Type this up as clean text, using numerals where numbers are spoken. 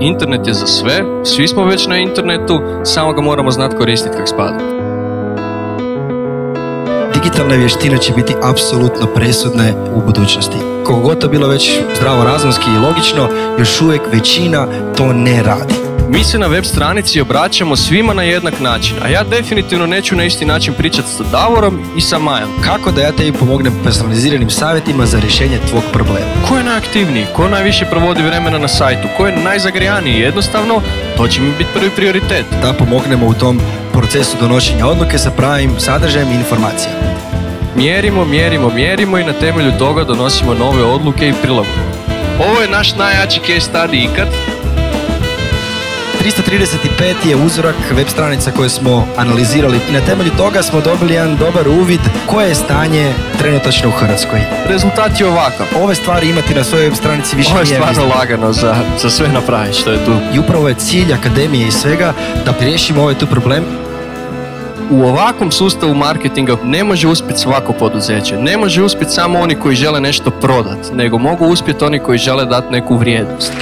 Internet je za sve, svi smo već na internetu, samo ga moramo znati koristiti kako spada. Digitalne vještine će biti apsolutno presudne u budućnosti. Koliko god to bilo već zdravorazumski i logično, još uvijek većina to ne radi. Mi se na web stranici obraćamo svima na jednak način, a ja definitivno neću na isti način pričati sa Davorom i sa Majom. Kako da ja tebi pomognem personaliziranim savjetima za rješenje tvog problema? Ko je najaktivniji? Ko najviše provodi vremena na sajtu? Ko je najzagrijaniji? Jednostavno, to će mi biti prvi prioritet. Da pomognemo u tom procesu donošenja odluke sa pravim sadržajem i informacijama. Mjerimo i na temelju toga donosimo nove odluke i prilagodbe. Ovo je naš najjači case study ikad. 335 je uzorak web stranica koje smo analizirali i na temelju toga smo dobili jedan dobar uvid koje je stanje trenutačno u Hrvatskoj. Rezultat je ovakav. Ove stvari imati na svojoj web stranici više nije. Ovo je stvarno lagano za sve napraviti što je tu. I upravo je cilj akademije i svega da riješimo ovaj tu problem. U ovakvom sustavu marketinga ne može uspjeti svako poduzeće. Ne može uspjeti samo oni koji žele nešto prodati, nego mogu uspjeti oni koji žele dati neku vrijednost.